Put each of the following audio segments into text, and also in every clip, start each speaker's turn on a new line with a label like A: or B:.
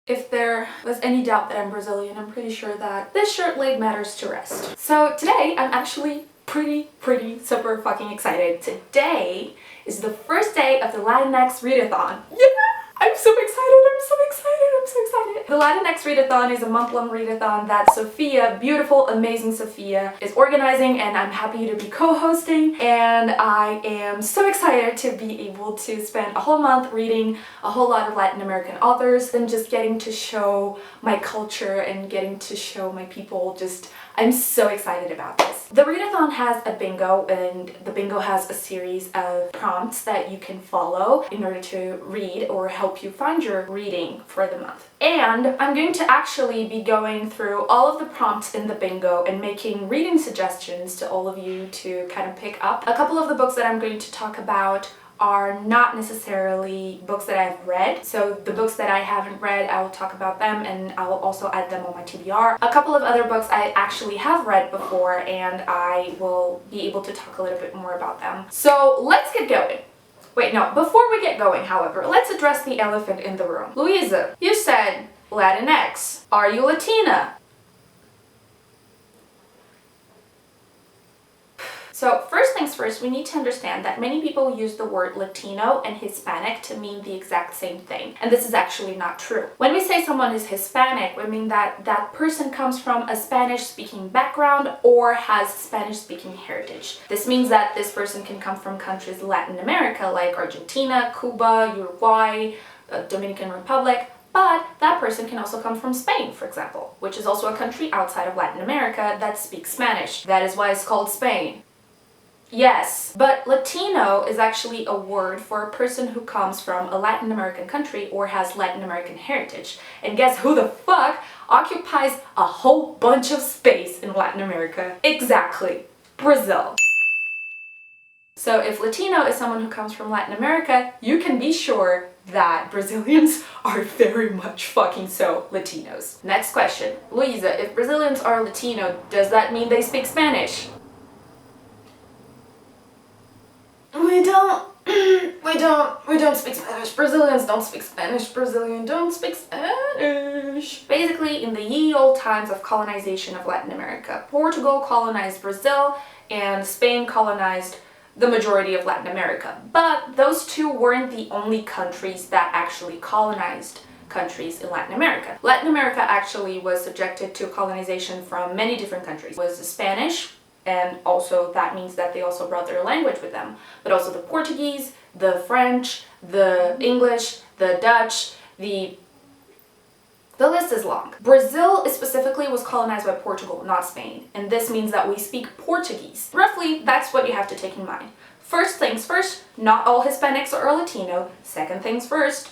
A: If there was any doubt that I'm Brazilian, I'm pretty sure that this shirt laid matters to rest. So today, I'm actually pretty super fucking excited. Today is the first day of the Latinx Readathon. Yeah! I'm so excited, I'm so excited, I'm so excited. The Latinx Readathon is a month-long readathon that Sophia, beautiful, amazing Sophia, is organizing, and I'm happy to be co-hosting, and I am so excited to be able to spend a whole month reading a whole lot of Latin American authors and just getting to show my culture and getting to show my people. I'm so excited about this. The readathon has a bingo, and the bingo has a series of prompts that you can follow in order to read or help you find your reading for the month. And I'm going to actually be going through all of the prompts in the bingo and making reading suggestions to all of you to kind of pick up. A couple of the books that I'm going to talk about are not necessarily books that I've read. So the books that I haven't read, I will talk about them, and I will also add them on my TBR. A couple of other books I actually have read before, and I will be able to talk a little bit more about them. So let's get going. Wait, no, before we get going, however, let's address the elephant in the room. Louisa, you said Latinx. Are you Latina? So first things first, we need to understand that many people use the word Latino and Hispanic to mean the exact same thing, and this is actually not true. When we say someone is Hispanic, we mean that that person comes from a Spanish-speaking background or has Spanish-speaking heritage. This means that this person can come from countries in Latin America like Argentina, Cuba, Uruguay, Dominican Republic, but that person can also come from Spain, for example, which is also a country outside of Latin America that speaks Spanish. That is why it's called Spain. Yes, but Latino is actually a word for a person who comes from a Latin American country or has Latin American heritage. And guess who the fuck occupies a whole bunch of space in Latin America? Exactly, Brazil. So if Latino is someone who comes from Latin America, you can be sure that Brazilians are very much fucking so Latinos. Next question. Luisa, if Brazilians are Latino, does that mean they speak Spanish? We don't speak Spanish. Brazilians don't speak Spanish. Brazilians don't speak Spanish. Basically, in the ye old times of colonization of Latin America, Portugal colonized Brazil and Spain colonized the majority of Latin America. But those two weren't the only countries that actually colonized countries in Latin America. Latin America actually was subjected to colonization from many different countries. It was Spanish, and also that means that they also brought their language with them, but also the Portuguese, the French, the English, the Dutch, the list is long. Brazil specifically was colonized by Portugal, not Spain, and this means that we speak Portuguese. Roughly, that's what you have to take in mind. First things first, not all Hispanics are Latino. Second things first.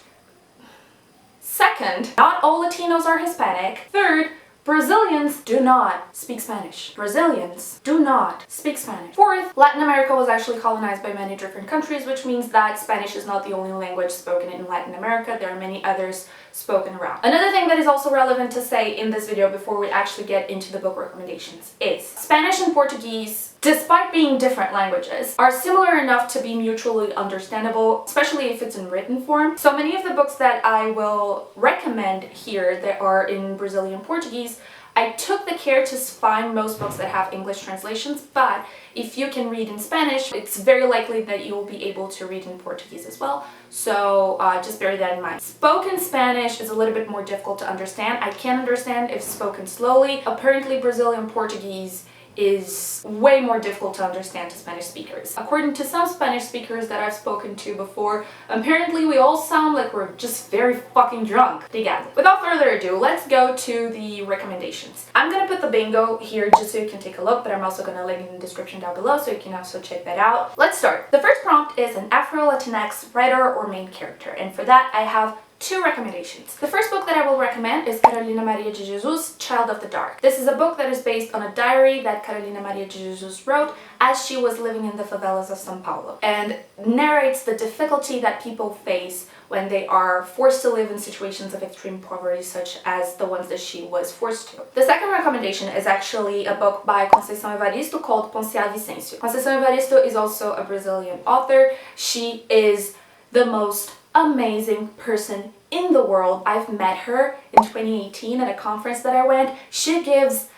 A: Second, not all Latinos are Hispanic. Third, Brazilians do not speak Spanish. Brazilians do not speak Spanish. Fourth, Latin America was actually colonized by many different countries, which means that Spanish is not the only language spoken in Latin America. There are many others spoken around. Another thing that is also relevant to say in this video before we actually get into the book recommendations is Spanish and Portuguese, despite being different languages, are similar enough to be mutually understandable, especially if it's in written form. So many of the books that I will recommend here that are in Brazilian Portuguese, I took the care to find most books that have English translations, but if you can read in Spanish, it's very likely that you will be able to read in Portuguese as well. So just bear that in mind. Spoken Spanish is a little bit more difficult to understand. I can understand if spoken slowly. Apparently Brazilian Portuguese is way more difficult to understand to Spanish speakers. According to some Spanish speakers that I've spoken to before, apparently we all sound like we're just very fucking drunk. Obrigada. Without further ado, let's go to the recommendations. I'm gonna put the bingo here just so you can take a look, but I'm also gonna link in the description down below so you can also check that out. Let's start. The first prompt is an Afro-Latinx writer or main character, and for that I have two recommendations. The first book that I will recommend is Carolina Maria de Jesus, Child of the Dark. This is a book that is based on a diary that Carolina Maria de Jesus wrote as she was living in the favelas of São Paulo, and narrates the difficulty that people face when they are forced to live in situations of extreme poverty such as the ones that she was forced to. The second recommendation is actually a book by Conceição Evaristo called Poncia Vicêncio. Conceição Evaristo is also a Brazilian author. She is the most amazing person in the world. I've met her in 2018 at a conference that I went. She gives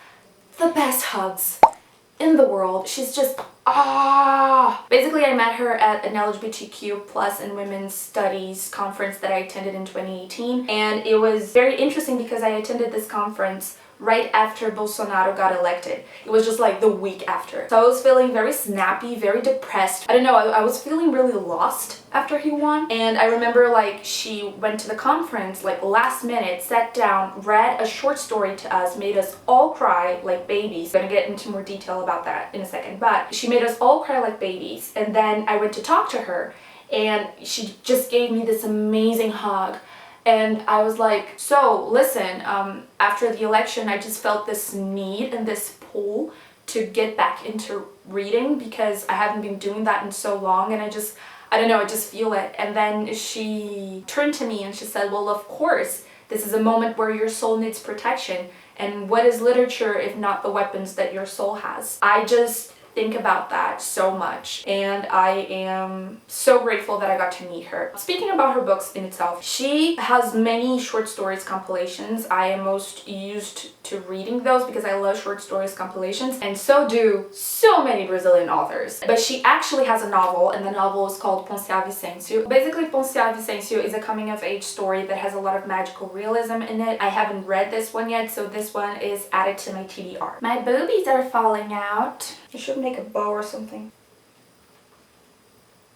A: the best hugs in the world. She's just basically I met her at an LGBTQ plus and women's studies conference that I attended in 2018, and it was very interesting because I attended this conference right after Bolsonaro got elected. It was just like the week after. So I was feeling very snappy, very depressed. I don't know, I was feeling really lost after he won. And I remember like she went to the conference like last minute, sat down, read a short story to us, made us all cry like babies. I'm gonna get into more detail about that in a second, but she made us all cry like babies. And then I went to talk to her and she just gave me this amazing hug. And I was like, so listen, after the election, I just felt this need and this pull to get back into reading because I haven't been doing that in so long, and I don't know, I just feel it. And then she turned to me and she said, well, of course, this is a moment where your soul needs protection. And what is literature if not the weapons that your soul has? I just think about that so much, and I am so grateful that I got to meet her. Speaking about her books in itself, she has many short stories compilations. I am most used to reading those because I love short stories compilations, and so do so many Brazilian authors. But she actually has a novel, and the novel is called Poncia Vicêncio. Basically, Poncia Vicêncio is a coming-of-age story that has a lot of magical realism in it. I haven't read this one yet, so this one is added to my TBR. My boobies are falling out. I should make a bow or something.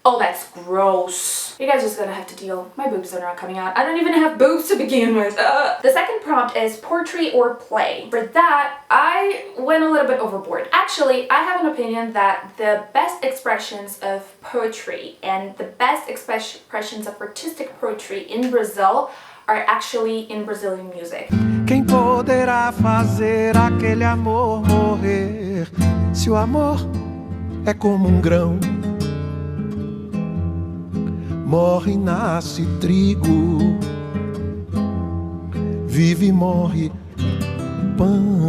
A: Oh, that's gross. You guys are just gonna have to deal. My boobs are not coming out. I don't even have boobs to begin with. The second prompt is poetry or play. For that, I went a little bit overboard. Actually, I have an opinion that the best expressions of poetry and the best expressions of artistic poetry in Brazil are actually in Brazilian music.
B: Quem poderá fazer aquele amor morrer? Se o amor é como grão, morre e nasce trigo, vive e morre pão.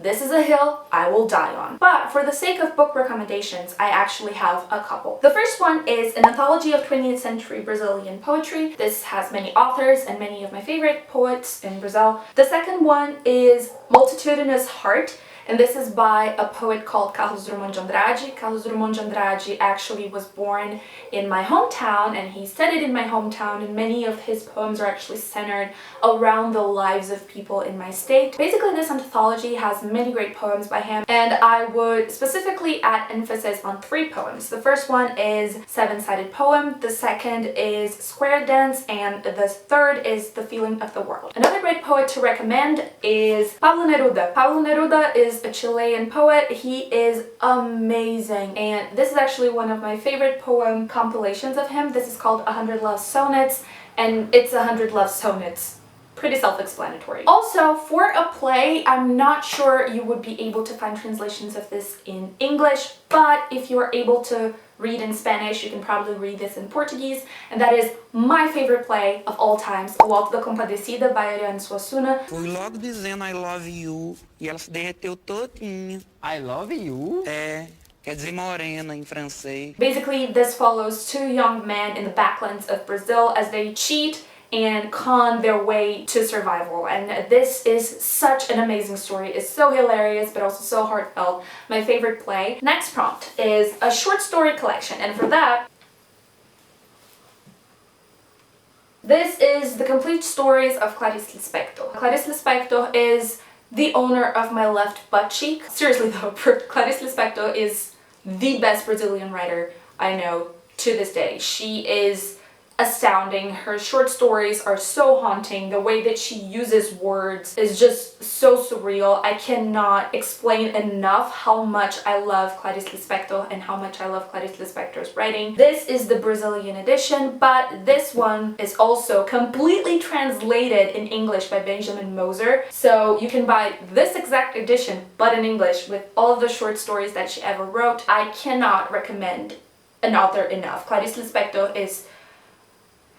A: This is a hill I will die on. But for the sake of book recommendations, I actually have a couple. The first one is an anthology of 20th century Brazilian poetry. This has many authors and many of my favorite poets in Brazil. The second one is Multitudinous Heart, and this is by a poet called Carlos Drummond de Andrade. Carlos Drummond de Andrade actually was born in my hometown, and he studied in my hometown, and many of his poems are actually centered around the lives of people in my state. Basically, this anthology has many great poems by him, and I would specifically add emphasis on 3 poems. The first one is Seven-Sided Poem, the second is Square Dance, and the third is The Feeling of the World. Another great poet to recommend is Pablo Neruda. Pablo Neruda is a Chilean poet. He is amazing, and this is actually one of my favorite poem compilations of him. This is called 100 Love Sonnets, and it's 100 Love Sonnets. Pretty self-explanatory. Also, for a play, I'm not sure you would be able to find translations of this in English, but if you are able to read in Spanish, you can probably read this in Portuguese, and that is my favorite play of all times, O Alto da Compadecida by Ariano Suassuna.
C: Fui logo dizendo I love you e ela se derreteu todinha.
D: I love you?
C: É, quer dizer morena em francês.
A: Basically, this follows 2 young men in the backlands of Brazil as they cheat and con their way to survival, and this is such an amazing story. It's so hilarious but also so heartfelt. My favorite play. Next prompt is a short story collection, and for that, this is the complete stories of Clarice Lispector. Clarice Lispector is the owner of my left butt cheek. Seriously though, Clarice Lispector is the best Brazilian writer I know to this day. She is astounding. Her short stories are so haunting. The way that she uses words is just so surreal. I cannot explain enough how much I love Clarice Lispector and how much I love Clarice Lispector's writing. This is the Brazilian edition, but this one is also completely translated in English by Benjamin Moser. So you can buy this exact edition, but in English, with all of the short stories that she ever wrote. I cannot recommend an author enough. Clarice Lispector is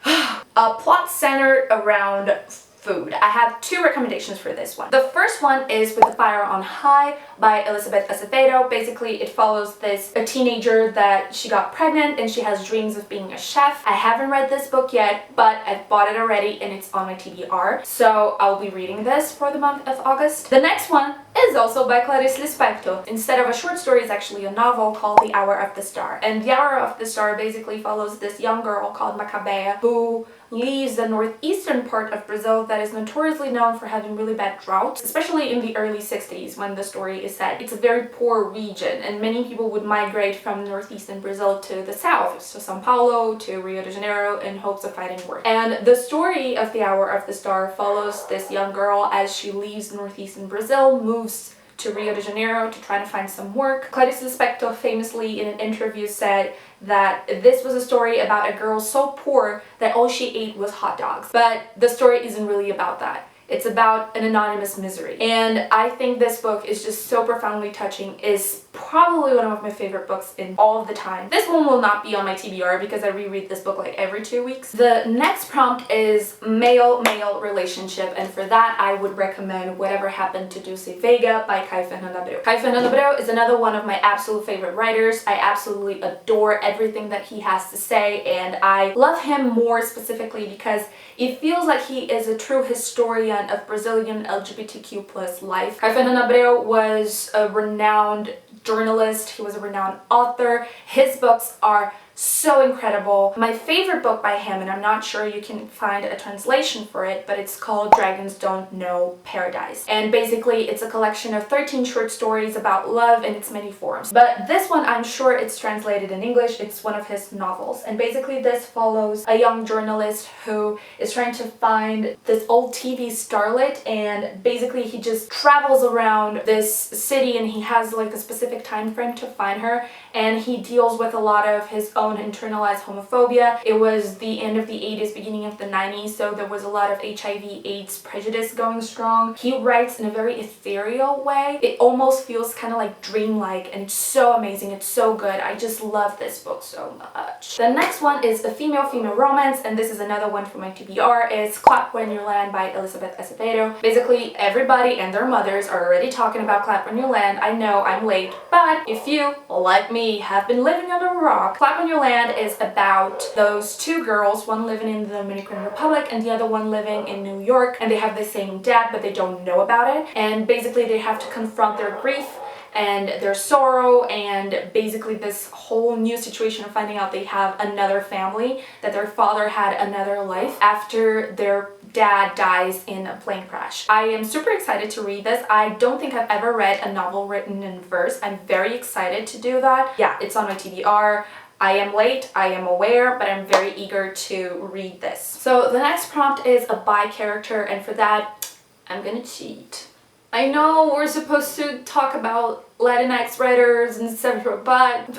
A: a plot centered around food. I have two recommendations for this one. The first one is With the Fire on High by Elizabeth Acevedo. Basically, it follows a teenager that she got pregnant and she has dreams of being a chef. I haven't read this book yet, but I've bought it already and it's on my TBR. So I'll be reading this for the month of August. The next one is also by Clarice Lispector. Instead of a short story, it's actually a novel called The Hour of the Star. And The Hour of the Star basically follows this young girl called Macabea who leaves the northeastern part of Brazil that is notoriously known for having really bad droughts, especially in the early 60s when the story is set. It's a very poor region and many people would migrate from northeastern Brazil to the south, so Sao Paulo to Rio de Janeiro in hopes of finding work. And the story of The Hour of the Star follows this young girl as she leaves northeastern Brazil, moves to Rio de Janeiro to try to find some work. Clarice Lispector famously in an interview said that this was a story about a girl so poor that all she ate was hot dogs. But the story isn't really about that. It's about an anonymous misery. And I think this book is just so profoundly touching. It's probably one of my favorite books in all of the time. This one will not be on my TBR because I reread this book like every 2 weeks. The next prompt is male-male relationship, and for that I would recommend Whatever Happened to Dulce Vega by Caio Fernando Abreu. Caio Fernando Abreu is another one of my absolute favorite writers. I absolutely adore everything that he has to say, and I love him more specifically because it feels like he is a true historian of Brazilian LGBTQ plus life. Caio Fernando Abreu was a renowned journalist, he was a renowned author. His books are so incredible. My favorite book by him, and I'm not sure you can find a translation for it, but it's called Dragons Don't Know Paradise. And basically it's a collection of 13 short stories about love in its many forms. But this one, I'm sure it's translated in English. It's one of his novels. And basically this follows a young journalist who is trying to find this old TV starlet, and basically he just travels around this city and he has like a specific time frame to find her, and he deals with a lot of his own internalized homophobia. It was the end of the 80s, beginning of the 90s, so there was a lot of HIV/AIDS prejudice going strong. He writes in a very ethereal way. It almost feels kind of like dreamlike, and it's so amazing. It's so good. I just love this book so much. The next one is a female-female romance, and this is another one from my TBR. It's Clap When You Land by Elizabeth Acevedo. Basically, everybody and their mothers are already talking about Clap When You Land. I know I'm late, but if you, like me, have been living under a rock, Clap When You Land is about those two girls, one living in the Dominican Republic and the other one living in New York, and they have the same dad but they don't know about it, and basically they have to confront their grief and their sorrow and basically this whole new situation of finding out they have another family, that their father had another life after their dad dies in a plane crash. I am super excited to read this. I don't think I've ever read a novel written in verse. I'm very excited to do that. Yeah, it's on my TBR. I am late, I am aware, but I'm very eager to read this. So the next prompt is a bi character, and for that, I'm gonna cheat. I know we're supposed to talk about Latinx writers and etc., but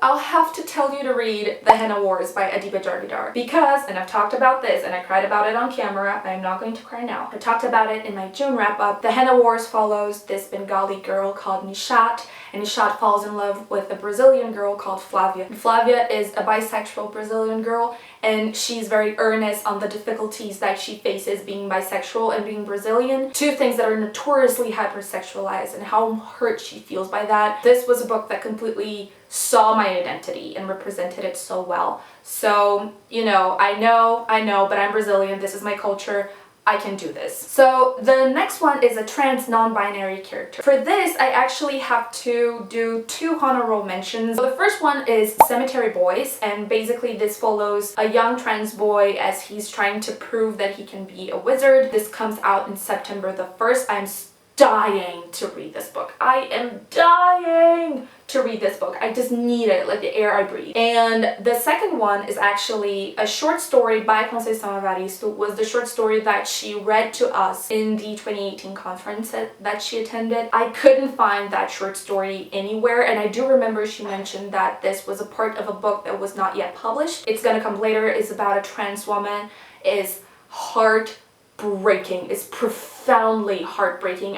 A: I'll have to tell you to read The Henna Wars by Adiba Jarvidar because, and I've talked about this and I cried about it on camera, I'm not going to cry now. I talked about it in my June wrap-up. The Henna Wars follows this Bengali girl called Nishat, and Nishat falls in love with a Brazilian girl called Flavia. And Flavia is a bisexual Brazilian girl, and she's very earnest on the difficulties that she faces being bisexual and being Brazilian, two things that are notoriously hypersexualized, and how hurt she feels by that. This was a book that completely saw my identity and represented it so well. So, you know, I know, but I'm Brazilian, this is my culture, I can do this. So the next one is a trans non-binary character. For this, I actually have to do two honorable mentions. So the first one is Cemetery Boys, and basically this follows a young trans boy as he's trying to prove that he can be a wizard. This comes out in September the 1st. I'm dying to read this book. I am dying to read this book. I just need it, like the air I breathe. And the second one is actually a short story by Conceição Evaristo. Was the short story that she read to us in the 2018 conference that she attended. I couldn't find that short story anywhere, and I do remember she mentioned that this was a part of a book that was not yet published. It's gonna come later. It's about a trans woman. It's heartbreaking. It's profoundly heartbreaking.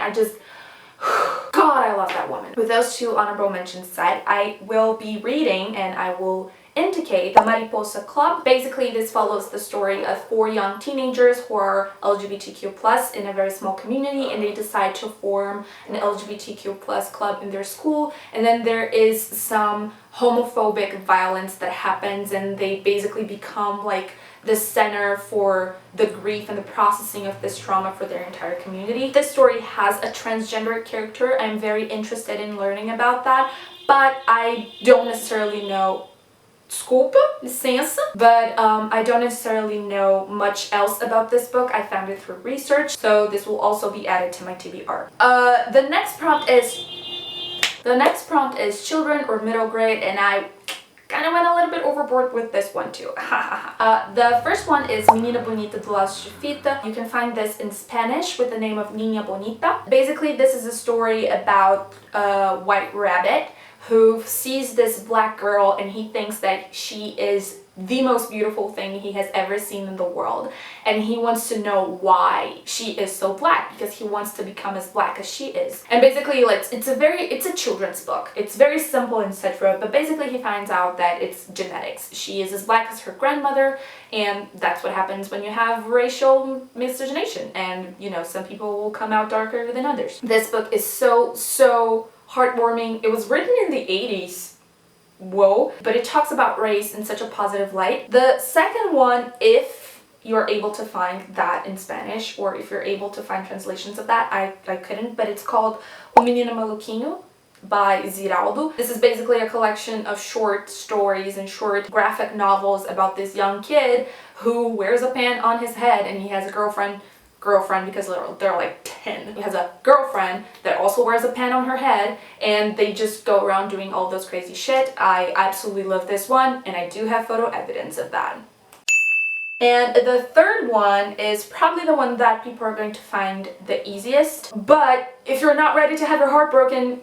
A: God, I love that woman. With those two honorable mentions aside, I will be reading and I will indicate the Mariposa Club. Basically, this follows the story of 4 young teenagers who are LGBTQ plus in a very small community, and they decide to form an LGBTQ plus club in their school, and then there is some homophobic violence that happens, and they basically become like the center for the grief and the processing of this trauma for their entire community. This story has a transgender character. I'm very interested in learning about that, but I don't necessarily know Desculpa, licença, but I don't necessarily know much else about this book. I found it through research, so this will also be added to my TBR. The next prompt is children or middle grade, and I kind of went a little bit overboard with this one too. The first one is Menina Bonita do Laço de Fita. You can find this in Spanish with the name of Niña Bonita. Basically, this is a story about a white rabbit who sees this black girl and he thinks that she is the most beautiful thing he has ever seen in the world, and he wants to know why she is so black, because he wants to become as black as she is. And basically, like, it's a children's book. It's very simple, etc., but basically he finds out that it's genetics. She is as black as her grandmother, and that's what happens when you have racial miscegenation, and you know, some people will come out darker than others. This book is so heartwarming. It was written in the 80s. Whoa, but it talks about race in such a positive light. The second one, if you're able to find that in Spanish, or if you're able to find translations of that, I couldn't, but it's called O Menino Maluquinho by Ziraldo. This is basically a collection of short stories and short graphic novels about this young kid who wears a pan on his head, and he has a girlfriend because they're like 10. He has a girlfriend that also wears a pan on her head, and they just go around doing all those crazy shit. I absolutely love this one, and I do have photo evidence of that. And the third one is probably the one that people are going to find the easiest, but if you're not ready to have your heart broken,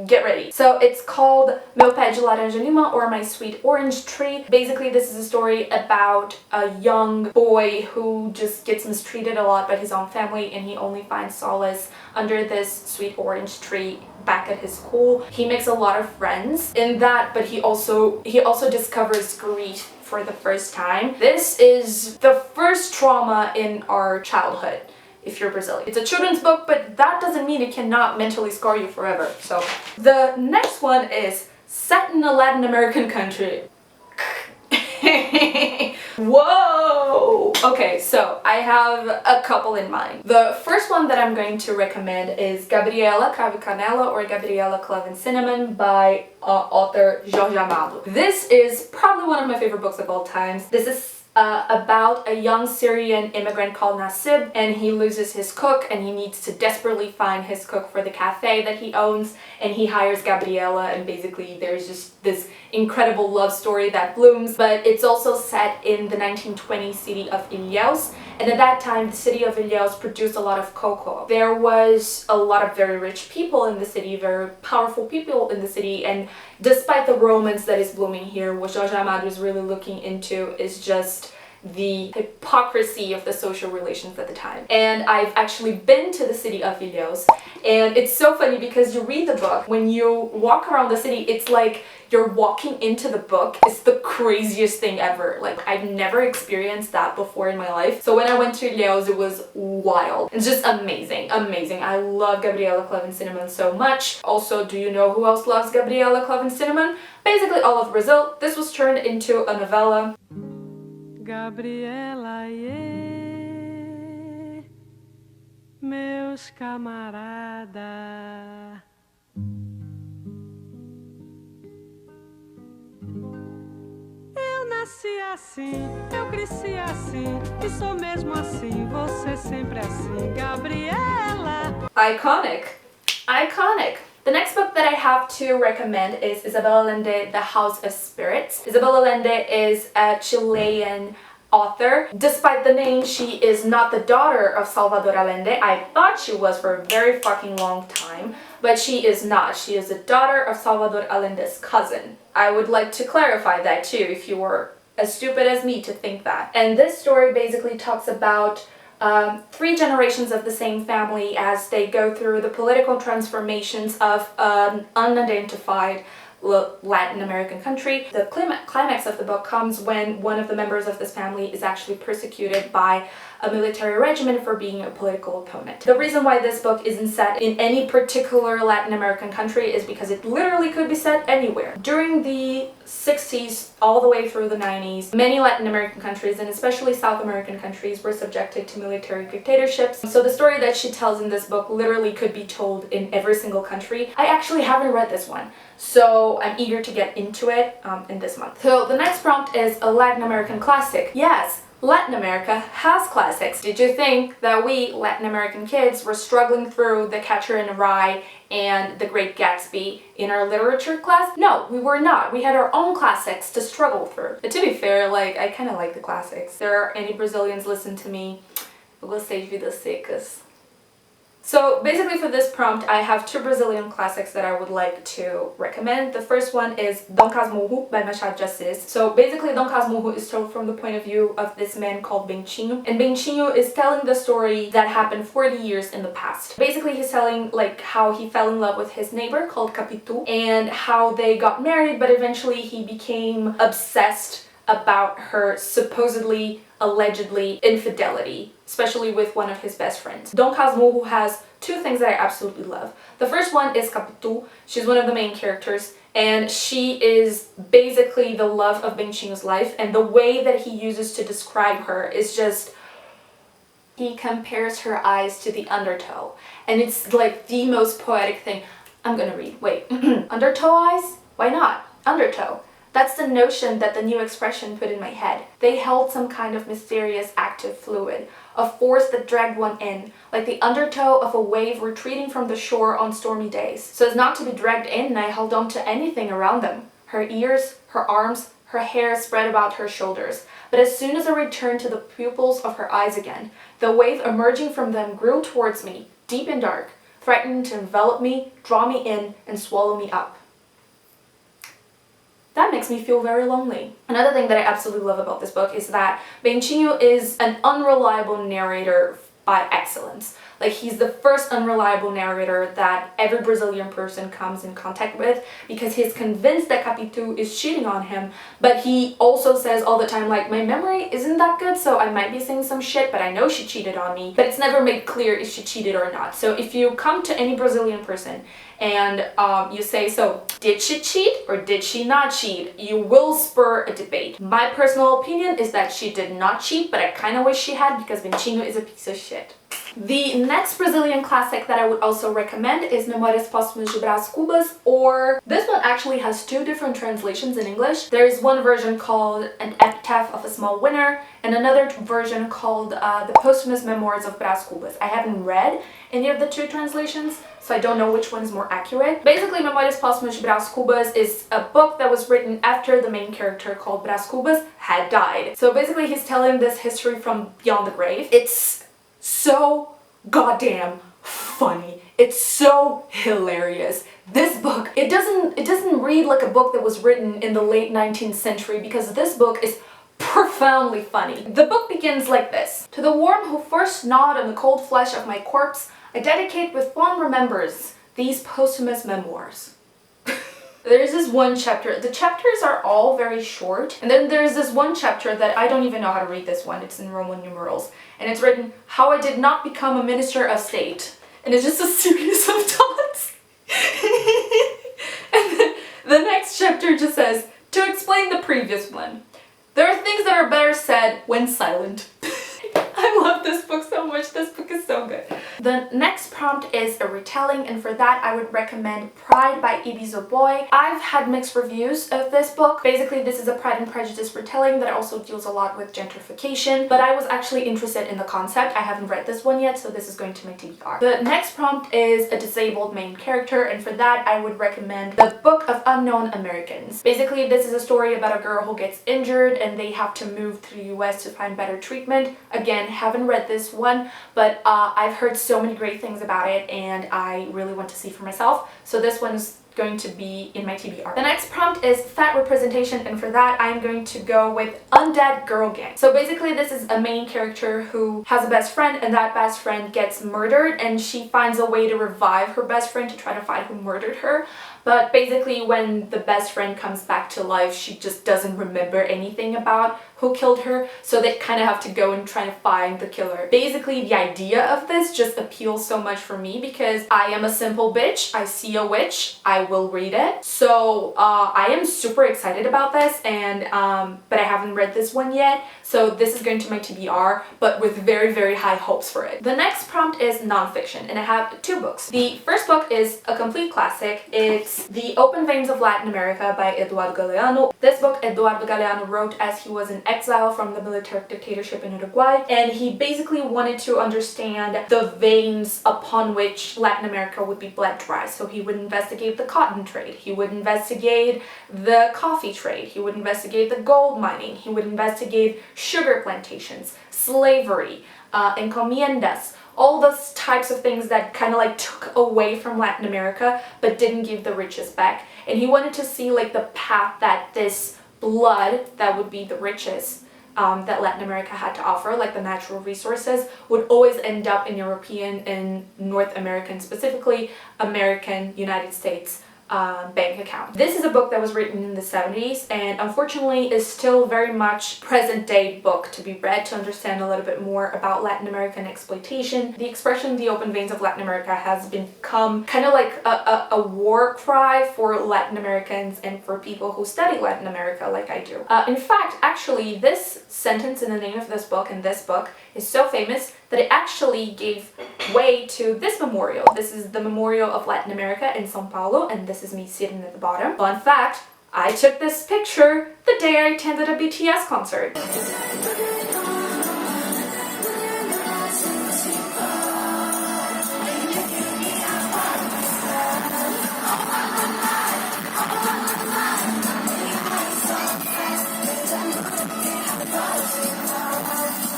A: get ready. So it's called Meu Pé de Laranja Limão, or My Sweet Orange Tree. Basically, this is a story about a young boy who just gets mistreated a lot by his own family, and he only finds solace under this sweet orange tree back at his school. He makes a lot of friends in that, but he also discovers grief for the first time. This is the first trauma in our childhood, if you're Brazilian. It's a children's book, but that doesn't mean it cannot mentally scar you forever. So the next one is set in a Latin American country. Whoa! Okay, so I have a couple in mind. The first one that I'm going to recommend is Gabriela Cravo e Canela, or Gabriela Clove and Cinnamon by author Jorge Amado. This is probably one of my favorite books of all times. This is about a young Syrian immigrant called Nasib, and he loses his cook, and he needs to desperately find his cook for the cafe that he owns, and he hires Gabriela, and basically there's just this incredible love story that blooms. But it's also set in the 1920s city of Ilhéus, and at that time the city of Ilhéus produced a lot of cocoa. There was a lot of very rich people in the city, very powerful people in the city, and despite the romance that is blooming here, what Jorge Amado is really looking into is just the hypocrisy of the social relations at the time. And I've actually been to the city of Ilhéus, and it's so funny because you read the book, when you walk around the city, it's like you're walking into the book. It's the craziest thing ever. Like, I've never experienced that before in my life. So when I went to Ilhéus, it was wild. It's just amazing, amazing. I love Gabriela Clove and Cinnamon so much. Also, do you know who else loves Gabriela Clove and Cinnamon? Basically all of Brazil. This was turned into a novella.
D: Gabriela, meus camarada. Eu nasci assim, eu cresci assim, e sou mesmo assim, você sempre assim, Gabriela.
A: Iconic. Iconic. The next book that I have to recommend is Isabel Allende, The House of Spirits. Isabel Allende is a Chilean author. Despite the name, she is not the daughter of Salvador Allende. I thought she was for a very fucking long time, but she is not. She is the daughter of Salvador Allende's cousin. I would like to clarify that too, if you were as stupid as me to think that. And this story basically talks about 3 generations of the same family as they go through the political transformations of an unidentified Latin American country. The climax of the book comes when one of the members of this family is actually persecuted by a military regiment for being a political opponent. The reason why this book isn't set in any particular Latin American country is because it literally could be set anywhere. During the 60s all the way through the 90s, many Latin American countries and especially South American countries were subjected to military dictatorships. So the story that she tells in this book literally could be told in every single country. I actually haven't read this one, so I'm eager to get into it in this month. So the next prompt is a Latin American classic. Yes, Latin America has classics. Did you think that we Latin American kids were struggling through The Catcher in the Rye and The Great Gatsby in our literature class? No, we were not. We had our own classics to struggle through. But to be fair, like, I kind of like the classics. If there are any Brazilians listen to me, eu gostei de Vidas Secas. So basically for this prompt, I have two Brazilian classics that I would like to recommend. The first one is Dom Casmurro by Machado de Assis. So basically Dom Casmurro is told from the point of view of this man called Bentinho. And Bentinho is telling the story that happened 40 years in the past. Basically he's telling like how he fell in love with his neighbor called Capitu and how they got married, but eventually he became obsessed about her supposedly, allegedly infidelity, especially with one of his best friends. Dom Casmurro has two things that I absolutely love. The first one is Capitu. She's one of the main characters and she is basically the love of Bentinho's life, and the way that he uses to describe her is just, he compares her eyes to the undertow, and it's like the most poetic thing. I'm gonna read, wait. Undertow eyes? Why not? Undertow. That's the notion that the new expression put in my head. They held some kind of mysterious active fluid, a force that dragged one in, like the undertow of a wave retreating from the shore on stormy days. So as not to be dragged in, I held on to anything around them. Her ears, her arms, her hair spread about her shoulders. But as soon as I returned to the pupils of her eyes again, the wave emerging from them grew towards me, deep and dark, threatening to envelop me, draw me in, and swallow me up. That makes me feel very lonely. Another thing that I absolutely love about this book is that Bentinho is an unreliable narrator by excellence. Like, he's the first unreliable narrator that every Brazilian person comes in contact with, because he's convinced that Capitu is cheating on him, but he also says all the time, like, my memory isn't that good, so I might be saying some shit, but I know she cheated on me, but it's never made clear if she cheated or not. So if you come to any Brazilian person and you say, so did she cheat or did she not cheat, you will spur a debate. My personal opinion is that she did not cheat, but I kind of wish she had, because Bentinho is a piece of shit. The next Brazilian classic that I would also recommend is Memórias Póstumas de Brás Cubas, or this one actually has two different translations in English. There is one version called An Epitaph of a Small Winner and another version called The Posthumous Memoirs of Brás Cubas. I haven't read any of the two translations, so I don't know which one is more accurate. Basically, Memórias Póstumas de Brás Cubas is a book that was written after the main character called Brás Cubas had died. So basically he's telling this history from beyond the grave. It's so goddamn funny. It's so hilarious. This book, it doesn't read like a book that was written in the late 19th century, because this book is profoundly funny. The book begins like this. To the worm who first gnawed on the cold flesh of my corpse, I dedicate with fond remembrance these posthumous memoirs. There's this one chapter, the chapters are all very short, and then there's this one chapter that I don't even know how to read this one, it's in Roman numerals, and it's written, How I Did Not Become a Minister of State, and it's just a series of dots. And then the next chapter just says, to explain the previous one, there are things that are better said when silent. I love this book so much, this book is so good. The next prompt is a retelling, and for that I would recommend Pride by Ibi Zoboi. I've had mixed reviews of this book. Basically this is a Pride and Prejudice retelling that also deals a lot with gentrification, but I was actually interested in the concept. I haven't read this one yet, so this is going to my TBR. The next prompt is a disabled main character, and for that I would recommend The Book of Unknown Americans. Basically this is a story about a girl who gets injured and they have to move to the US to find better treatment. Again, haven't read this one, but I've heard so many great things about it and I really want to see for myself, so this one's going to be in my TBR. The next prompt is fat representation, and for that I'm going to go with Undead Girl Gang. So basically this is a main character who has a best friend, and that best friend gets murdered and she finds a way to revive her best friend to try to find who murdered her, but basically when the best friend comes back to life, she just doesn't remember anything about who killed her, so they kind of have to go and try to find the killer. Basically, the idea of this just appeals so much for me because I am a simple bitch. I see a witch, I will read it. So I am super excited about this, and but I haven't read this one yet, so this is going to my TBR, but with very, very high hopes for it. The next prompt is nonfiction, and I have 2 books. The first book is a complete classic. It's The Open Veins of Latin America by Eduardo Galeano. This book Eduardo Galeano wrote as he was in exile from the military dictatorship in Uruguay, and he basically wanted to understand the veins upon which Latin America would be bled dry. So he would investigate the cotton trade, he would investigate the coffee trade, he would investigate the gold mining, he would investigate sugar plantations, slavery, encomiendas, all those types of things that kind of like took away from Latin America but didn't give the riches back. And he wanted to see like the path that this blood, that would be the riches that Latin America had to offer, like the natural resources, would always end up in European and North American, specifically American, United States bank account. This is a book that was written in the 70s and unfortunately is still very much present day book to be read to understand a little bit more about Latin American exploitation. The expression the open veins of Latin America has become kind of like a war cry for Latin Americans and for people who study Latin America like I do. In fact, actually, this sentence in the name of this book and this book is so famous that it actually gave way to this memorial. This is the Memorial of Latin America in Sao Paulo, and this is me sitting at the bottom. Fun fact, I took this picture the day I attended a BTS concert.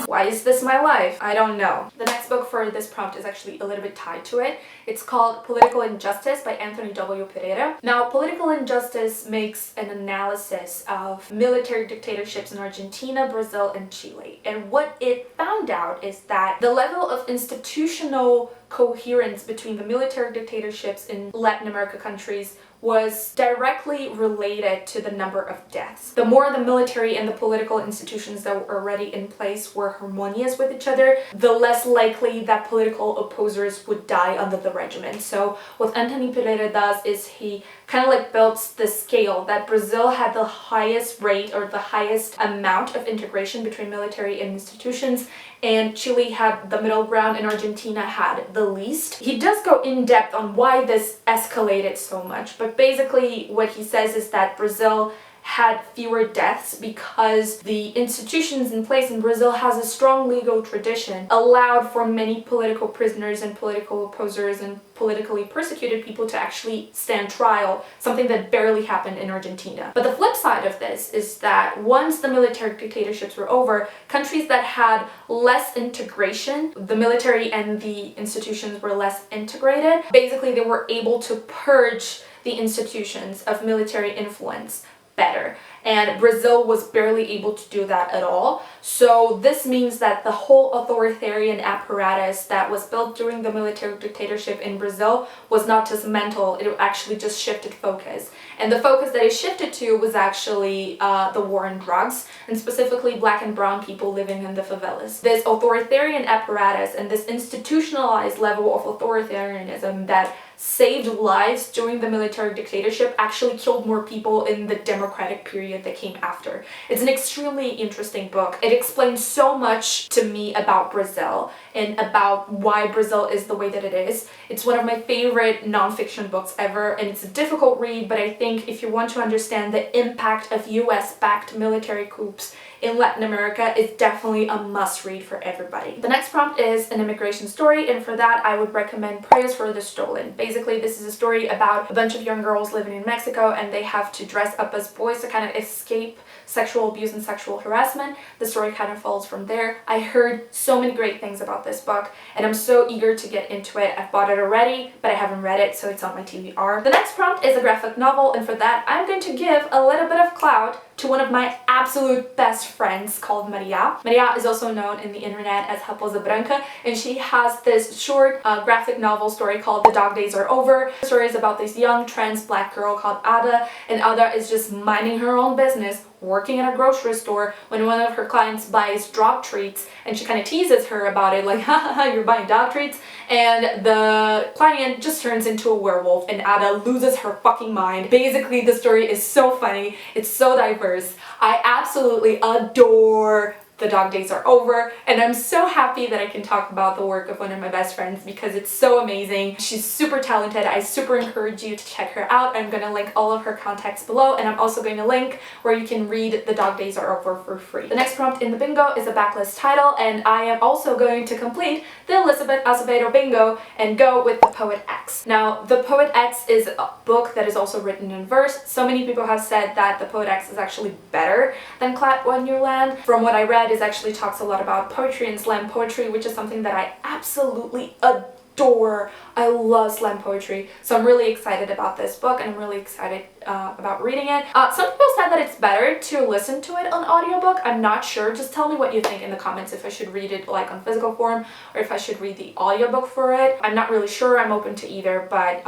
A: Why is this my life? I don't know. The next book for this prompt is actually a little bit tied to it. It's called Political Injustice by Anthony W. Pereira. Now, Political Injustice makes an analysis of military dictatorships in Argentina, Brazil, and Chile. And what it found out is that the level of institutional coherence between the military dictatorships in Latin America countries was directly related to the number of deaths. The more the military and the political institutions that were already in place were harmonious with each other, the less likely that political opposers would die under the regime. So what Anthony Pereira does is he kind of like builds the scale that Brazil had the highest rate or the highest amount of integration between military and institutions, and Chile had the middle ground and Argentina had the least. He does go in depth on why this escalated so much, but basically what he says is that Brazil had fewer deaths because the institutions in place in Brazil has a strong legal tradition, allowed for many political prisoners and political opposers and politically persecuted people to actually stand trial, something that barely happened in Argentina. But the flip side of this is that once the military dictatorships were over, countries that had less integration, the military and the institutions were less integrated, basically they were able to purge the institutions of military influence better, and Brazil was barely able to do that at all. So this means that the whole authoritarian apparatus that was built during the military dictatorship in Brazil was not dismantled, it actually just shifted focus. And the focus that it shifted to was actually the war on drugs, and specifically black and brown people living in the favelas. This authoritarian apparatus and this institutionalized level of authoritarianism that saved lives during the military dictatorship actually killed more people in the democratic period that came after. It's an extremely interesting book. It explains so much to me about Brazil and about why Brazil is the way that it is. It's one of my favorite nonfiction books ever, and it's a difficult read, but I think if you want to understand the impact of US-backed military coups in Latin America, it's definitely a must-read for everybody. The next prompt is an immigration story, and for that I would recommend Prayers for the Stolen. Basically, this is a story about a bunch of young girls living in Mexico, and they have to dress up as boys to kind of escape sexual abuse and sexual harassment. The story kind of falls from there. I heard so many great things about this book, and I'm so eager to get into it. I've bought it already, but I haven't read it, so it's on my TBR. The next prompt is a graphic novel, and for that I'm going to give a little bit of clout to one of my absolute best friends called Maria. Maria is also known in the internet as Raposa Branca, and she has this short graphic novel story called The Dog Days Are Over. The story is about this young trans black girl called Ada, and Ada is just minding her own business, working at a grocery store, when one of her clients buys dog treats, and she kind of teases her about it, like, ha, you're buying dog treats, and the client just turns into a werewolf, and Ada loses her fucking mind. Basically, the story is so funny, it's so diverse. I absolutely adore The Dog Days Are Over, and I'm so happy that I can talk about the work of one of my best friends because it's so amazing. She's super talented. I super encourage you to check her out. I'm going to link all of her contacts below, and I'm also going to link where you can read The Dog Days Are Over for free. The next prompt in the bingo is a backlist title, and I am also going to complete the Elizabeth Azevedo bingo and go with The Poet X. Now, The Poet X is a book that is also written in verse. So many people have said that The Poet X is actually better than Clat Wonderland. From what I read, it actually talks a lot about poetry and slam poetry, which is something that I absolutely adore. I love slam poetry, so I'm really excited about this book, and I'm really excited about reading it. Some people said that it's better to listen to it on audiobook. I'm not sure. Just tell me what you think in the comments, if I should read it like on physical form or if I should read the audiobook for it. I'm not really sure. I'm open to either, but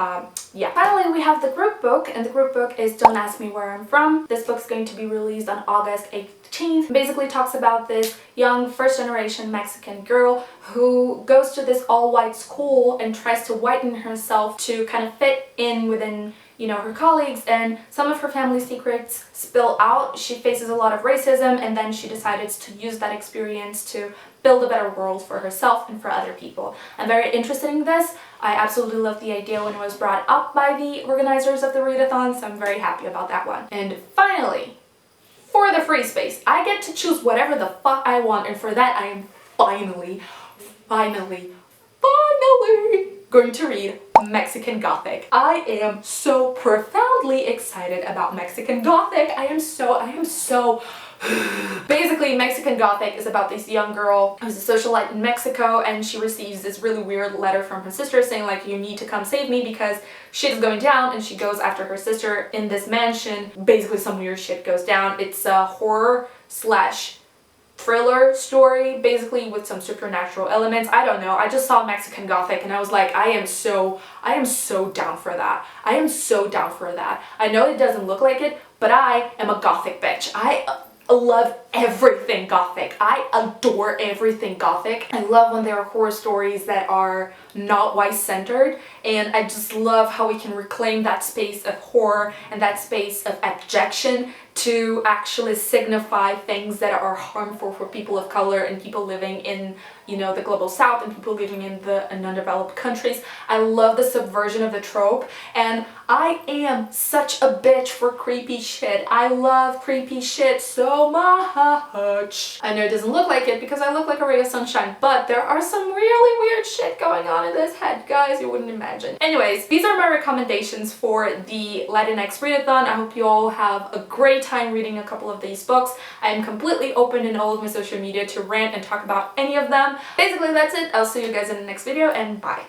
A: yeah. Finally, we have the group book, and the group book is Don't Ask Me Where I'm From. This book's going to be released on August 18th. Basically talks about this young first-generation Mexican girl who goes to this all-white school and tries to whiten herself to kind of fit in within, you know, her colleagues, and some of her family secrets spill out. She faces a lot of racism, and then she decided to use that experience to build a better world for herself and for other people. I'm very interested in this. I absolutely love the idea when it was brought up by the organizers of the readathon, so I'm very happy about that one. And finally, for the free space, I get to choose whatever the fuck I want, and for that I am finally going to read Mexican Gothic. I am so profoundly excited about Mexican Gothic. I am so basically, Mexican Gothic is about this young girl who's a socialite in Mexico, and she receives this really weird letter from her sister saying like, you need to come save me because shit is going down, and she goes after her sister in this mansion. Basically, some weird shit goes down. It's a horror slash thriller story, basically with some supernatural elements. I don't know. I just saw Mexican Gothic and I was like, I am so down for that. I am so down for that. I know it doesn't look like it, but I am a Gothic bitch. I love everything Gothic. I adore everything Gothic. I love when there are horror stories that are not white-centered, and I just love how we can reclaim that space of horror and that space of abjection to actually signify things that are harmful for people of color and people living in, you know, the global south and people living in undeveloped countries. I love the subversion of the trope, and I am such a bitch for creepy shit. I love creepy shit so much. I know it doesn't look like it because I look like a ray of sunshine, but there are some really weird shit going on in this head, guys, you wouldn't imagine. Anyways, these are my recommendations for the Latinx Readathon. I hope you all have a great time reading a couple of these books. I am completely open in all of my social media to rant and talk about any of them. Basically, that's it. I'll see you guys in the next video, and bye.